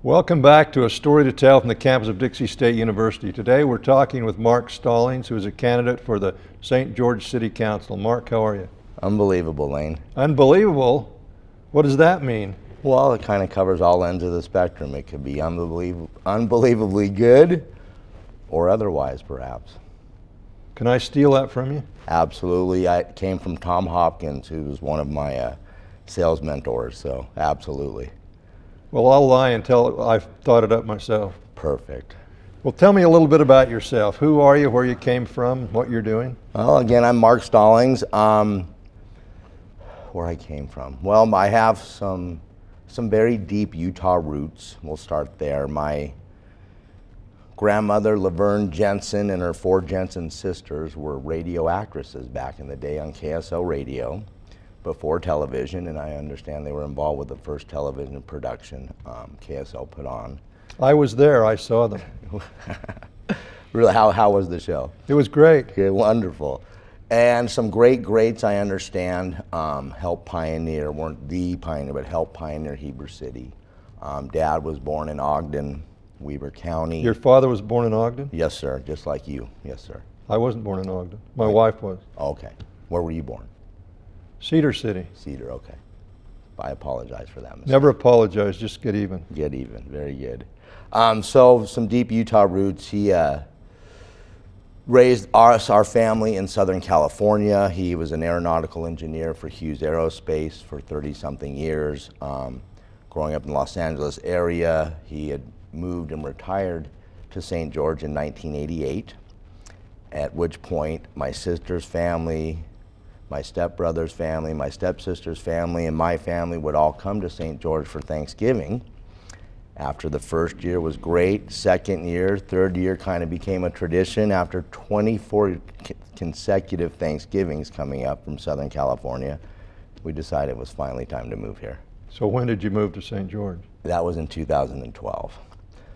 Welcome back to A Story to Tell from the campus of Dixie State University. Today we're talking with Marc Stallings, who is a candidate for the St. George City Council. Marc, how are you? Unbelievable, Lane. Unbelievable? What does that mean? Well, it kind of covers all ends of the spectrum. It could be unbelievably good or otherwise, perhaps. Can I steal that from you? Absolutely. I came from Tom Hopkins, who was one of my sales mentors, so absolutely. Well, I'll lie and tell I've thought it up myself. Perfect. Well, tell me a little bit about yourself. Who are you, where you came from, what you're doing? Well, again, I'm Marc Stallings. Where I came from? Well, I have some very deep Utah roots. We'll start there. My grandmother, Laverne Jensen, and her 4 Jensen sisters were radio actresses back in the day on KSL radio before television, and I understand they were involved with the first television production KSL put on. I was there. I saw them. Really, how was the show? It was great. Okay, wonderful. And some greats, I understand, helped pioneer, weren't the pioneer, but helped pioneer Heber City. Dad was born in Ogden, Weber County. Your father was born in Ogden? Yes, sir, just like you. Yes, sir. I wasn't born in Ogden. My wife was. Okay. Where were you born? Cedar City. Cedar, okay. I apologize for that mistake. Never apologize, just get even. Get even, very good. So some deep Utah roots. He raised our family in Southern California. He was an aeronautical engineer for Hughes Aerospace for 30-something years. Growing up in the Los Angeles area, he had moved and retired to St. George in 1988, at which point my sister's family, my stepbrother's family, my stepsister's family, and my family would all come to St. George for Thanksgiving. After the first year was great, second year, third year kind of became a tradition. After 24 consecutive Thanksgivings coming up from Southern California, we decided it was finally time to move here. So when did you move to St. George? That was in 2012.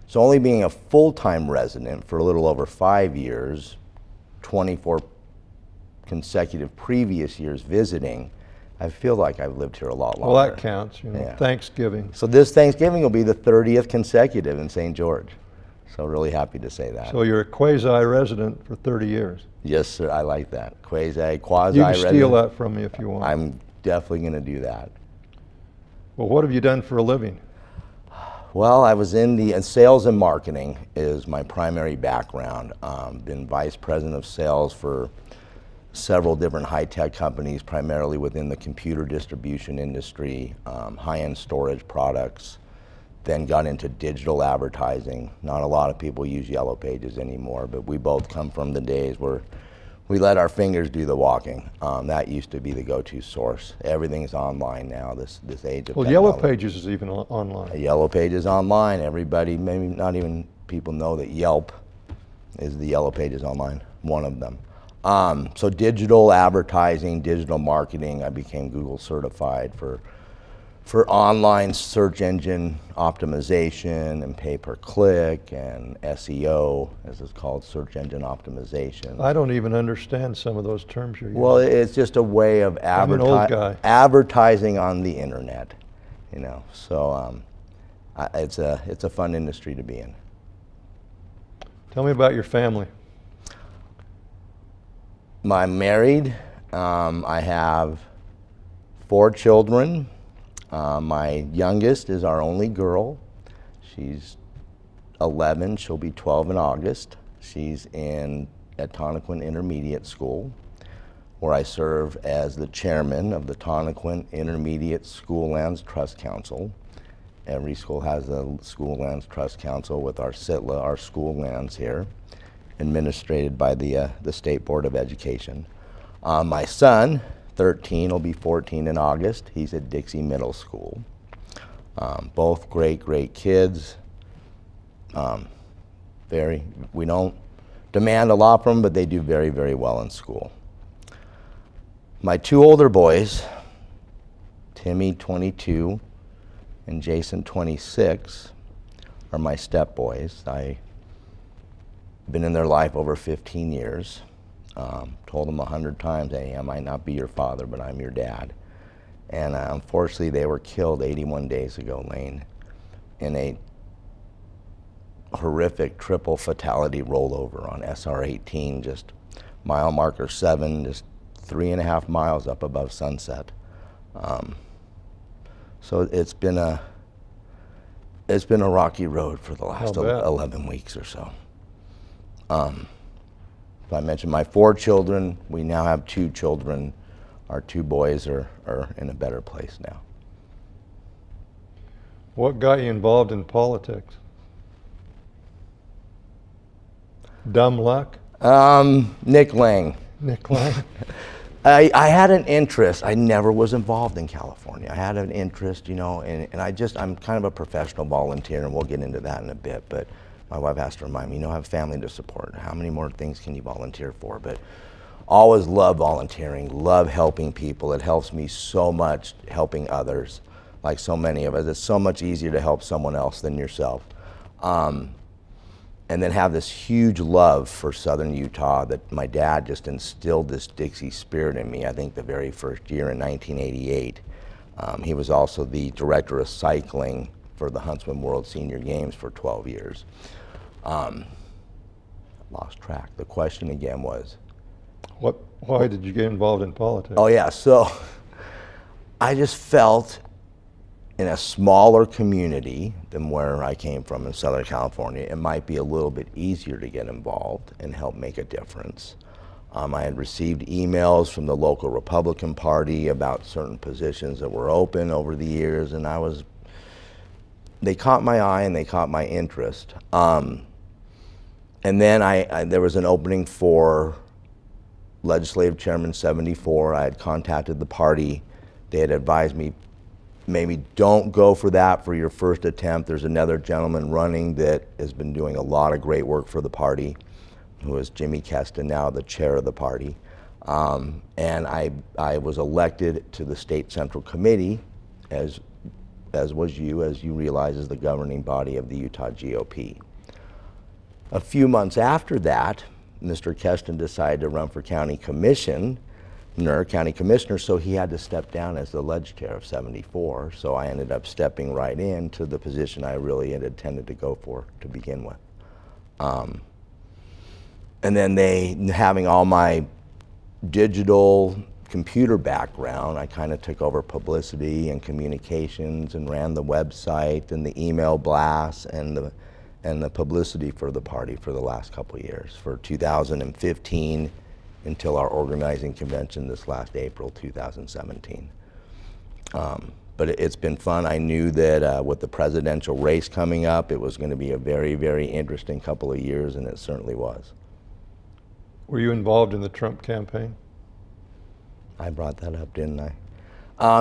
So only being a full-time resident for a little over 5 years, 24 consecutive previous years visiting, I feel like I've lived here a lot longer. Well, that counts, you know, Yeah. Thanksgiving. So this Thanksgiving will be the 30th consecutive in St. George. So really happy to say that. So you're a quasi-resident for 30 years. Yes, sir, I like that. Quasi You can resident. steal that from me if you want. I'm definitely gonna do that. Well, what have you done for a living? Well, I was in the sales and marketing is my primary background. Been vice president of sales for several different high-tech companies, primarily within the computer distribution industry, high-end storage products, then got into digital advertising. Not a lot of people use Yellow Pages anymore, but we both come from the days where we let our fingers do the walking. That used to be the go-to source. Everything's online now, this age of Well, technology. Yellow Pages is even online. Yellow Pages online. Everybody, maybe not even people know that Yelp is the Yellow Pages online, one of them. So digital advertising, digital marketing, I became Google certified for online search engine optimization and pay-per-click and SEO, as it's called, search engine optimization. I don't even understand some of those terms you're using. Well, it's just a way of I'm an old guy. advertising on the internet, you know. So it's a fun industry to be in. Tell me about your family. I'm married. I have 4 children. My youngest is our only girl. She's 11. She'll be 12 in August. She's at Tonnequin Intermediate School, where I serve as the chairman of the Tonnequin Intermediate School Lands Trust Council. Every school has a School Lands Trust Council with our SITLA, our school lands here, administrated by the State Board of Education. My son, 13, will be 14 in August. He's at Dixie Middle School. Both great kids. We don't demand a lot from them, but they do very well in school. My 2 older boys, Timmy, 22, and Jason, 26, are my step boys. I've been in their life over 15 years. Told them 100 times, hey, I might not be your father, but I'm your dad. And unfortunately, they were killed 81 days ago, Lane, in a horrific triple fatality rollover on SR-18, just mile marker 7, just 3.5 miles up above Sunset. So it's been a rocky road for the last 11 weeks or so. So I mentioned my 4 children. We now have 2 children. Our 2 boys are in a better place now. What got you involved in politics? Dumb luck? Nick Lang. Nick Lang? I had an interest. I never was involved in California. I had an interest, you know, and I'm kind of a professional volunteer, and we'll get into that in a bit, but my wife has to remind me, you know, I have a family to support. How many more things can you volunteer for? But always love volunteering, love helping people. It helps me so much helping others, like so many of us. It's so much easier to help someone else than yourself. And then have this huge love for Southern Utah that my dad just instilled this Dixie spirit in me, I think the very first year in 1988. He was also the director of cycling for the Huntsman World Senior Games for 12 years. Lost track. The question again was? Why did you get involved in politics? Oh yeah, so I just felt in a smaller community than where I came from in Southern California, it might be a little bit easier to get involved and help make a difference. I had received emails from the local Republican Party about certain positions that were open over the years, and they caught my eye and they caught my interest. And then there was an opening for Legislative Chairman 74. I had contacted the party. They had advised me, maybe don't go for that for your first attempt. There's another gentleman running that has been doing a lot of great work for the party, who is Jimmy Keston, now the chair of the party. And I was elected to the State Central Committee, as was you, as you realize, is the governing body of the Utah GOP. A few months after that, Mr. Keston decided to run for county commissioner, so he had to step down as the ledge chair of 74. So I ended up stepping right into the position I really had intended to go for to begin with. And then having all my digital computer background, I kind of took over publicity and communications and ran the website and the email blasts and the publicity for the party for the last couple of years, for 2015 until our organizing convention this last April 2017. But it's been fun. I knew that with the presidential race coming up, it was going to be a very, very interesting couple of years, and it certainly was. Were you involved in the Trump campaign? I brought that up, didn't I?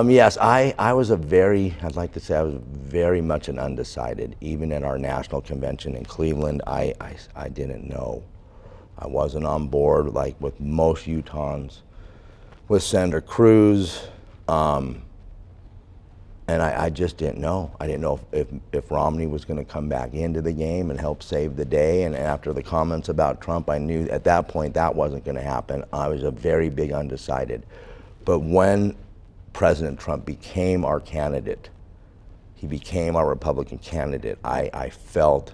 Yes, I was I'd like to say I was very much an undecided. Even at our national convention in Cleveland, I didn't know. I wasn't on board, like with most Utahns, with Senator Cruz, and I just didn't know. I didn't know if Romney was going to come back into the game and help save the day, and after the comments about Trump, I knew at that point that wasn't going to happen. I was a very big undecided. But when President Trump became our candidate, he became our Republican candidate, I felt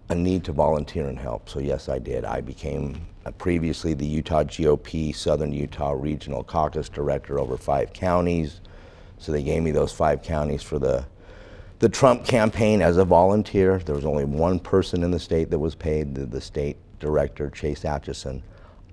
a need to volunteer and help. So yes, I did. I became previously the Utah GOP Southern Utah Regional Caucus Director over 5 counties. So they gave me those 5 counties for the Trump campaign as a volunteer. There was only one person in the state that was paid, the state director, Chase Atchison.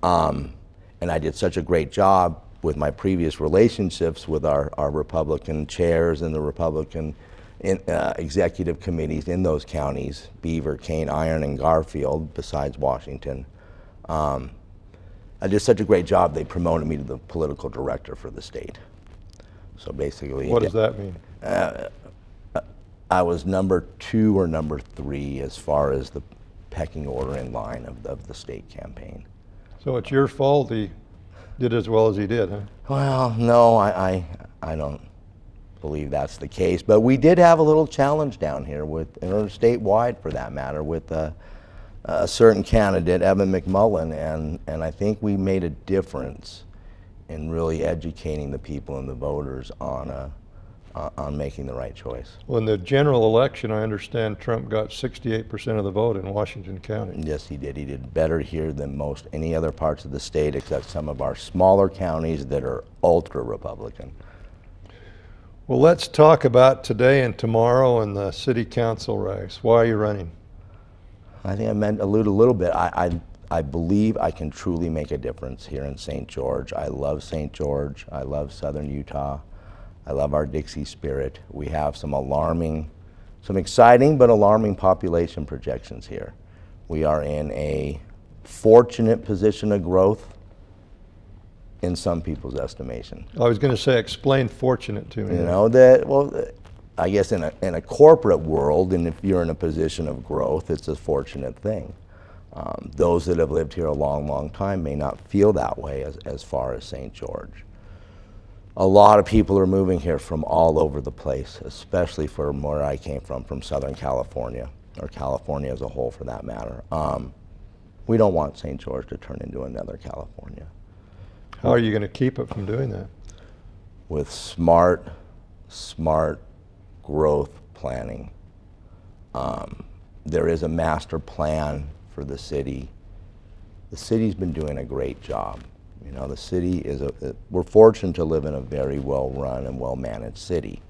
And I did such a great job with my previous relationships with our Republican chairs and the Republican executive committees in those counties, Beaver, Kane, Iron, and Garfield, besides Washington. I did such a great job, they promoted me to the political director for the state. So basically— What does that mean? I was number 2 or number 3 as far as the pecking order in line of the state campaign. So it's your fault he did as well as he did, huh? Well, no, I don't believe that's the case. But we did have a little challenge down here, or statewide for that matter, with a certain candidate, Evan McMullen, and I think we made a difference in really educating the people and the voters on on making the right choice. Well, in the general election, I understand Trump got 68% of the vote in Washington County. Yes, he did. He did better here than most any other parts of the state, except some of our smaller counties that are ultra Republican. Well, let's talk about today and tomorrow in the city council race. Why are you running? I think I meant allude a little bit. I believe I can truly make a difference here in St. George. I love St. George. I love Southern Utah. I love our Dixie spirit. We have some exciting but alarming population projections here. We are in a fortunate position of growth in some people's estimation. I was going to say, explain fortunate to me. You know, that, well, I guess in a corporate world, and if you're in a position of growth, it's a fortunate thing. Those that have lived here a long, long time may not feel that way as far as St. George. A lot of people are moving here from all over the place, especially from where I came from Southern California, or California as a whole for that matter. We don't want St. George to turn into another California. How are you going to keep it from doing that? With smart growth planning. There is a master plan for the city. The city's been doing a great job. You know, the city is we're fortunate to live in a very well-run and well-managed city.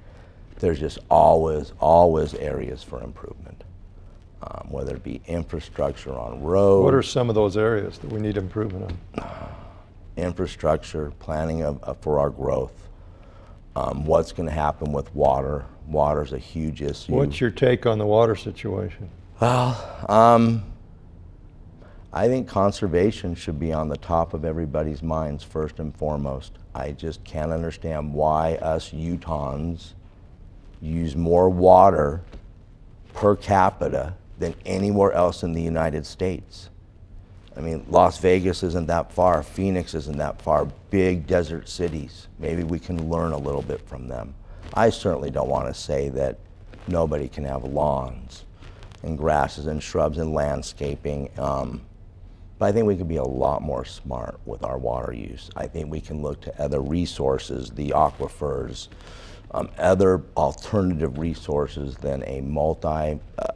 There's just always areas for improvement, whether it be infrastructure on roads. What are some of those areas that we need improvement on? Infrastructure, planning for our growth. What's going to happen with water? Water's a huge issue. What's your take on the water situation? Well, I think conservation should be on the top of everybody's minds first and foremost. I just can't understand why us Utahns use more water per capita than anywhere else in the United States. I mean, Las Vegas isn't that far, Phoenix isn't that far, big desert cities. Maybe we can learn a little bit from them. I certainly don't want to say that nobody can have lawns and grasses and shrubs and landscaping. But I think we could be a lot more smart with our water use. I think we can look to other resources, the aquifers, other alternative resources than a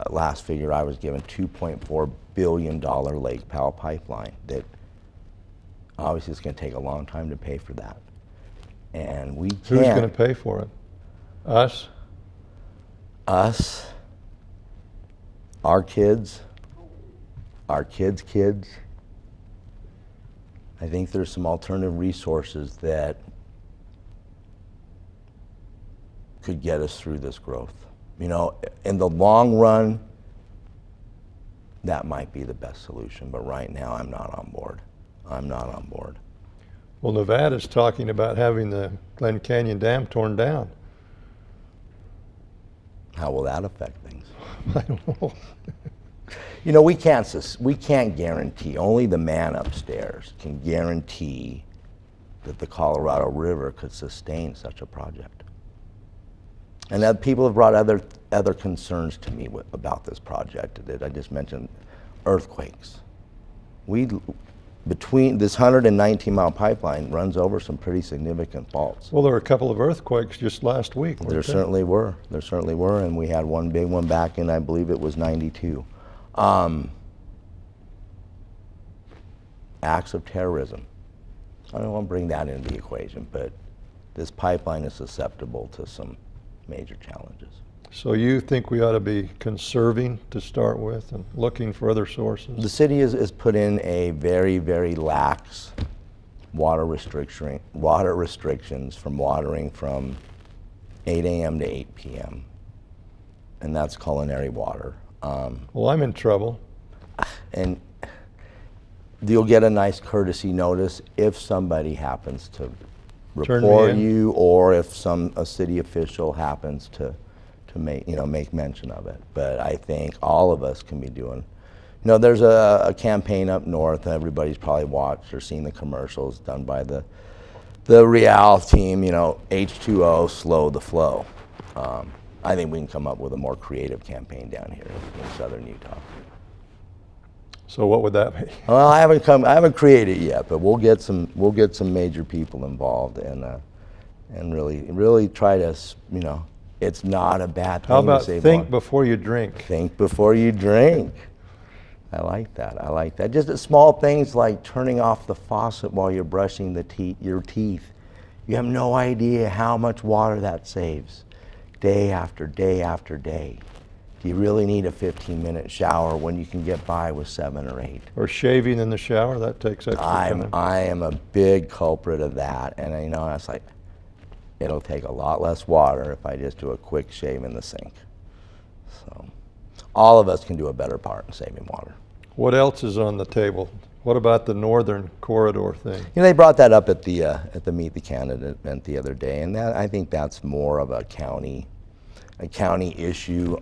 last figure I was given, $2.4 billion Lake Powell pipeline that obviously it's going to take a long time to pay for that. And we can't. Who's going to pay for it? Us? Us, our kids, our kids' kids. I think there's some alternative resources that could get us through this growth. You know, in the long run, that might be the best solution, but right now I'm not on board. I'm not on board. Well, Nevada's talking about having the Glen Canyon Dam torn down. How will that affect things? I don't know. You know, we can't guarantee, only the man upstairs can guarantee that the Colorado River could sustain such a project. And that people have brought other concerns to me about this project that I just mentioned, earthquakes. Between this 119-mile pipeline runs over some pretty significant faults. Well, there were a couple of earthquakes just last week. There certainly were. There certainly were, and we had one big one back in, I believe it was 92. Acts of terrorism. I don't want to bring that into the equation, but this pipeline is susceptible to some major challenges. So you think we ought to be conserving to start with and looking for other sources? The city has put in a very, very lax water restrictions from watering from 8 a.m. to 8 p.m. And that's culinary water. Well, I'm in trouble. And you'll get a nice courtesy notice if somebody happens to report you, or if a city official happens to make mention of it. But I think all of us can be doing. You know, there's a campaign up north. Everybody's probably watched or seen the commercials done by the Real team. You know, H2O, slow the flow. I think we can come up with a more creative campaign down here in southern Utah. So what would that be? Well, I haven't created it yet, but we'll get some major people involved, and and really try to, you know, it's not a bad thing How about to save think water. before you drink? Think before you drink. I like that. I like that. Just the small things like turning off the faucet while you're brushing your teeth. You have no idea how much water that saves, day after day after day. Do you really need a 15-minute shower when you can get by with 7 or 8? Or shaving in the shower, that takes extra time. I am a big culprit of that, and you know, it's like, it'll take a lot less water if I just do a quick shave in the sink. So, all of us can do a better part in saving water. What else is on the table? What about the northern corridor thing? You know, they brought that up at the Meet the Candidate event the other day, and I think that's more of a county issue.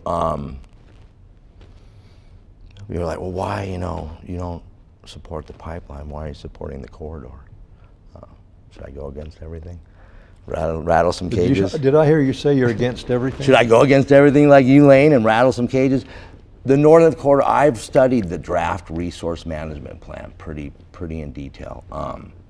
We were like, well, why, you know, you don't support the pipeline? Why are you supporting the corridor? Should I go against everything? Rattle some cages? Did I hear you say you're against everything? Should I go against everything like you, Lane, and rattle some cages? The northern corridor, I've studied the draft resource management plan pretty in detail.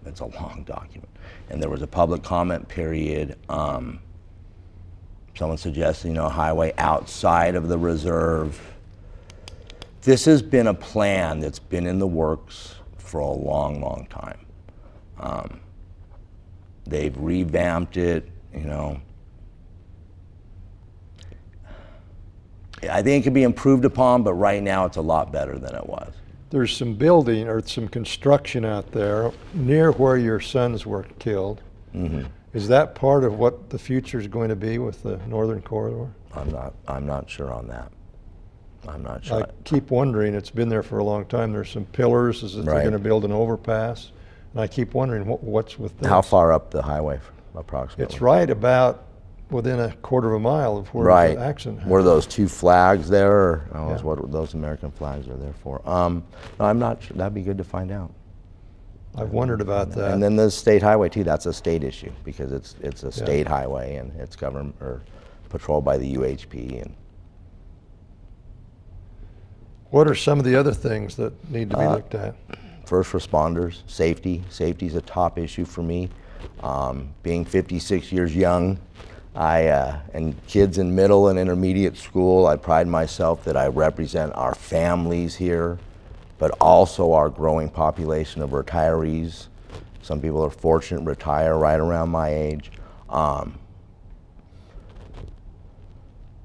It's a long document. And there was a public comment period. Someone suggested, you know, a highway outside of the reserve. This has been a plan that's been in the works for a long time. They've revamped it, you know. I think it could be improved upon, but right now it's a lot better than it was. There's some building or some construction out there near where your sons were killed. Mm-hmm. Is that part of what the future is going to be with the northern corridor? I'm not sure on that. I'm not sure. I keep wondering, it's been there for a long time. There's some pillars, is that they're Right. going to build an overpass? And I keep wondering what's with this. How far up the highway, approximately? It's right about within a quarter of a mile of where Right. the accident happened. Were those 2 flags there? Or, Yeah. is what those American flags are there for? No, I'm not sure. That'd be good to find out. I've wondered about that. And then the state highway too. That's a state issue because it's a state highway and it's governed or patrolled by the UHP. And What are some of the other things that need to be looked at? first responders, safety. Safety is a top issue for me. Being 56 years young, and kids in middle and intermediate school, I pride myself that I represent our families here, but also our growing population of retirees. Some people are fortunate to retire right around my age.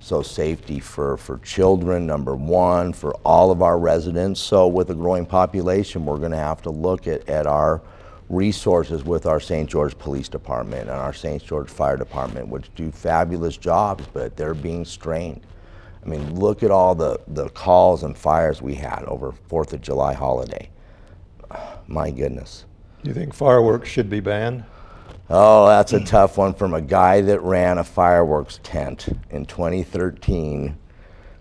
So safety for children, number one, for all of our residents. So with a growing population, we're gonna have to look at our resources with our St. George Police Department and our St. George Fire Department, which do fabulous jobs, but they're being strained. I mean, look at all the calls and fires we had over 4th of July holiday. My goodness. Do you think fireworks should be banned? Oh, that's a tough one from a guy that ran a fireworks tent in 2013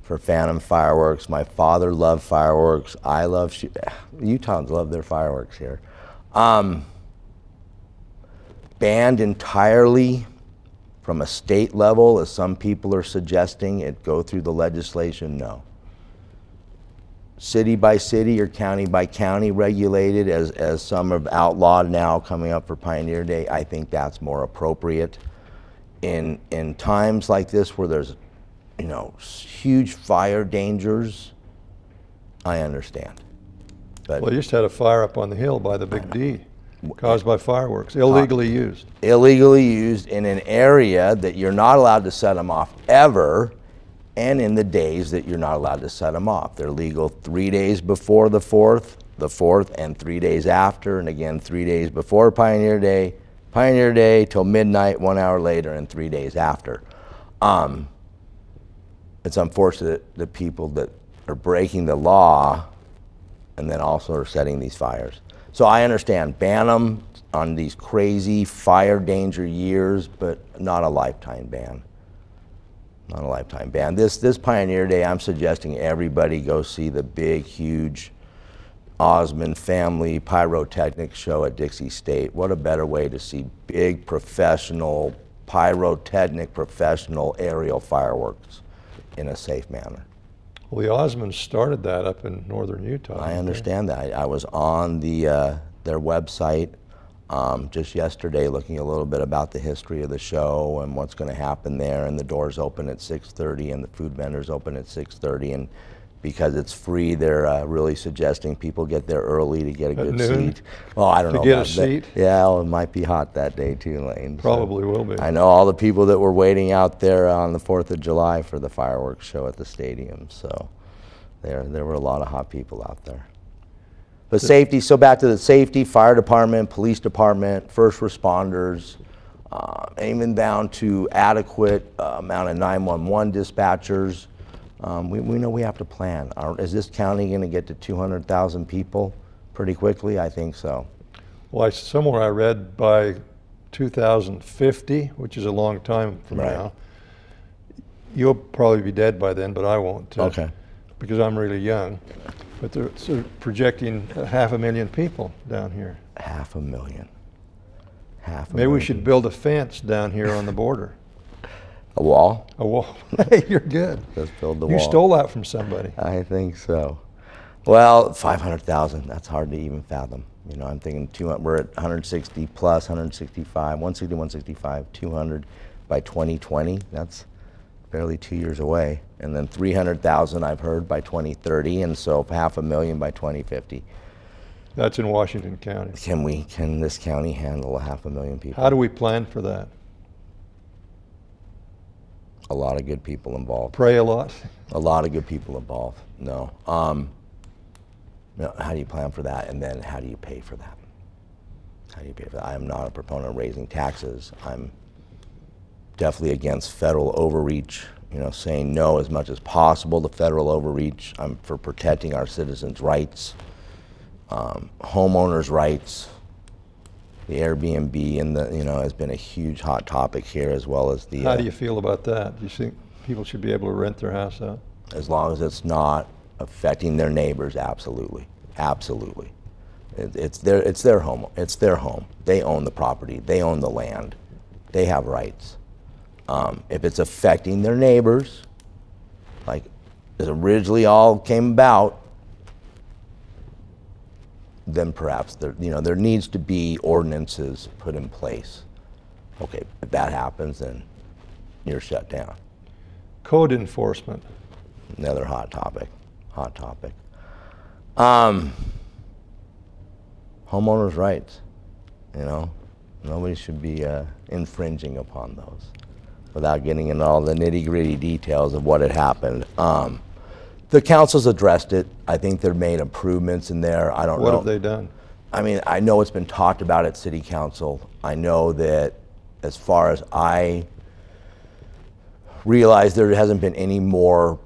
for Phantom Fireworks. My father loved fireworks. I love Utahns love their fireworks here. Banned entirely from a state level, as some people are suggesting, it go through the legislation, no. City by city or county by county regulated, as some have outlawed now coming up for Pioneer Day, I think that's more appropriate. In times like this where there's, you know, huge fire dangers, I understand. But Well, you just had a fire up on the hill by the Big D caused by fireworks, illegally used. illegally used in an area that you're not allowed to set them off ever, and in the days that you're not allowed to set them off. They're legal 3 days before the 4th, and 3 days after, and again 3 days before Pioneer Day till midnight, 1 hour later, and 3 days after. It's unfortunate that people that are breaking the law and then also are setting these fires. So I understand, ban them on these crazy fire danger years, but not a lifetime ban. Not a lifetime ban. This Pioneer Day, I'm suggesting everybody go see the big, huge Osmond family pyrotechnics show at Dixie State. What a better way to see big professional, pyrotechnic professional aerial fireworks in a safe manner. Well, the Osmonds started that up in northern Utah. I understand that. I was on their website. Just yesterday, looking a little bit about the history of the show and what's going to happen there, and the doors open at 6:30 and the food vendors open at 6:30, and because it's free, they're really suggesting people get there early to get a good noon? seat. Well, I don't know To get a about that. seat? Yeah, well, it might be hot that day too, Lane. so. Probably will be. I know all the people that were waiting out there on the 4th of July for the fireworks show at the stadium, so there were a lot of hot people out there. But safety, so back to the safety, fire department, police department, first responders, even down to adequate amount of 911 dispatchers. We know we have to plan. Is this county going to get to 200,000 people pretty quickly? I think so. Well, somewhere I read by 2050, which is a long time from Right. now. You'll probably be dead by then, but I won't. Okay. Because I'm really young. But they're sort of projecting 500,000 people down here. 500,000. Maybe we should build a fence down here on the border. A wall? A wall. Hey, you're good. Let's build the You wall. stole that from somebody. I think so. Well, 500,000, that's hard to even fathom. You know, I'm thinking we're at 160 plus, 165, 160, 165, 200 by 2020. That's barely 2 years away. And then 300,000 I've heard by 2030, and so 500,000 by 2050. That's in Washington County. Can this county handle 500,000 people? How do we plan for that? A lot of good people involved. Pray a lot? A lot of good people involved. No. How do you plan for that, and then how do you pay for that? How do you pay for that? I am not a proponent of raising taxes. I'm definitely against federal overreach, saying no as much as possible to federal overreach. I'm for protecting our citizens' rights, homeowners' rights. The Airbnb and has been a huge hot topic here, as well as the. How do you feel about that? Do you think people should be able to rent their house out? As long as it's not affecting their neighbors, absolutely, absolutely. It's their home. It's their home. They own the property. They own the land. They have rights. If it's affecting their neighbors, like it originally all came about, then perhaps there needs to be ordinances put in place. Okay, if that happens, then you're shut down. Code enforcement. Another hot topic. Hot topic. Homeowners' rights. Nobody should be infringing upon those, without getting into all the nitty-gritty details of what had happened. The council's addressed it. I think they've made improvements in there. I don't know. What have they done? I mean, I know it's been talked about at City Council. I know that as far as I realize, there hasn't been any more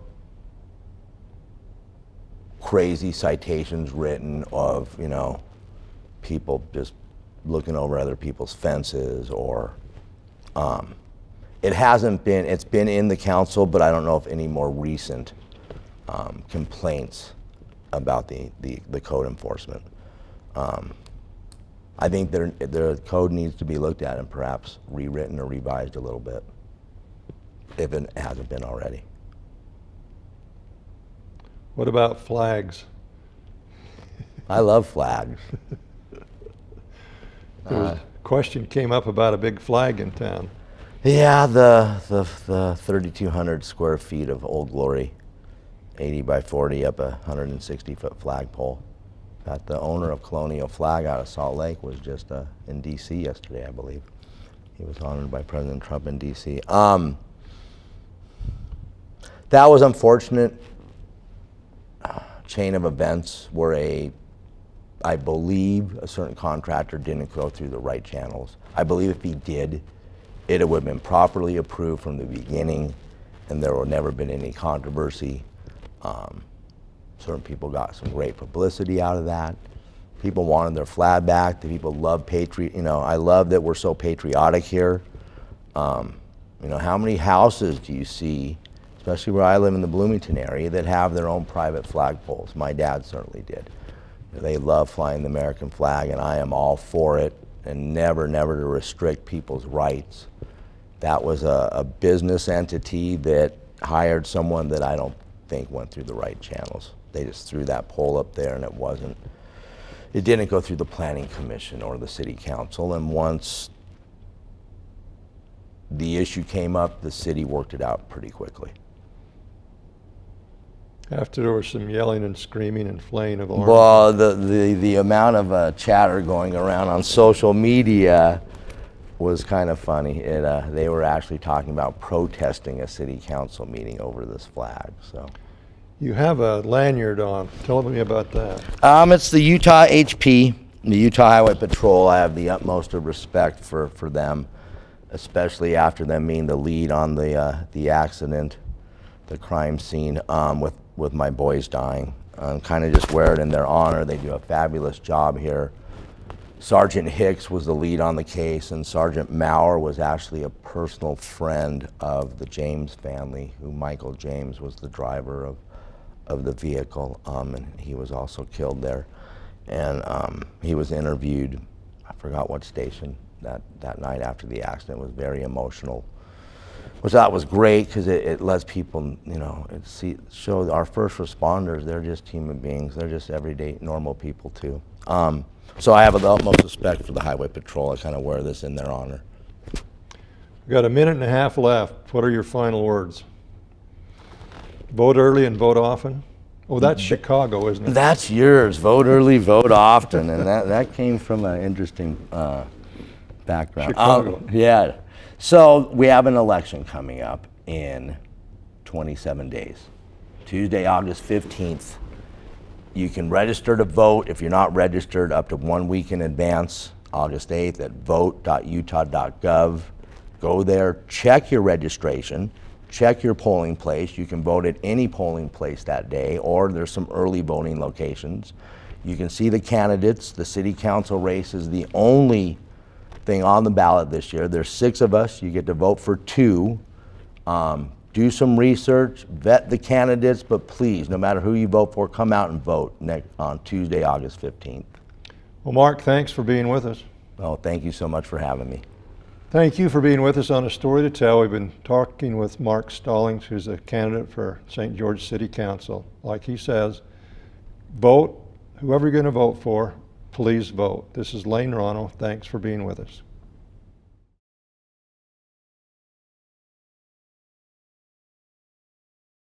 crazy citations written of, people just looking over other people's fences, or it hasn't been, it's been in the council, but I don't know if any more recent complaints about the code enforcement. I think the code needs to be looked at and perhaps rewritten or revised a little bit, if it hasn't been already. What about flags? I love flags. A question came up about a big flag in town. Yeah, the 3,200 square feet of Old Glory, 80 by 40 up a 160-foot flagpole. The owner of Colonial Flag out of Salt Lake was just in D.C. yesterday, I believe. He was honored by President Trump in D.C. That was unfortunate. Chain of events where I believe a certain contractor didn't go through the right channels. I believe if he did, it would have been properly approved from the beginning, and there would never been any controversy. Certain people got some great publicity out of that. People wanted their flag back. The people love I love that we're so patriotic here. How many houses do you see, especially where I live in the Bloomington area, that have their own private flagpoles? My dad certainly did. They love flying the American flag, and I am all for it, and never to restrict people's rights. That was a business entity that hired someone that I don't think went through the right channels. They just threw that pole up there, and it it didn't go through the planning commission or the city council, and once the issue came up, the city worked it out pretty quickly. After there was some yelling and screaming and flaying of arms. Well, the amount of chatter going around on social media was kind of funny. They were actually talking about protesting a city council meeting over this flag. So, You have a lanyard on. Tell me about that. it's the Utah HP, the Utah Highway Patrol. I have the utmost of respect for them, especially after them being the lead on the accident, the crime scene, with my boys dying. Kind of just wear it in their honor. They do a fabulous job here. Sergeant Hicks was the lead on the case, and Sergeant Maurer was actually a personal friend of the James family, who Michael James was the driver of the vehicle, and he was also killed there. And he was interviewed, I forgot what station, that night after the accident. It was very emotional, which I thought was great, because it lets people, show our first responders, they're just human beings. They're just everyday, normal people too. So I have the utmost respect for the Highway Patrol. I kind of wear this in their honor. We've got a minute and a half left. What are your final words? Vote early and vote often? Oh, that's Chicago, isn't it? That's yours. Vote early, vote often. And that came from an interesting background. Chicago. Yeah. So we have an election coming up in 27 days. Tuesday, August 15th. You can register to vote if you're not registered up to 1 week in advance, August 8th, at vote.utah.gov. Go there, check your registration, check your polling place. You can vote at any polling place that day, or there's some early voting locations. You can see the candidates. The city council race is the only thing on the ballot this year. There's 6 of us. You get to vote for 2. Do some research, vet the candidates, but please, no matter who you vote for, come out and vote on Tuesday, August 15th. Well, Marc, thanks for being with us. Oh, thank you so much for having me. Thank you for being with us on A Story to Tell. We've been talking with Marc Stallings, who's a candidate for St. George City Council. Like he says, vote, whoever you're going to vote for, please vote. This is Lane Rano. Thanks for being with us.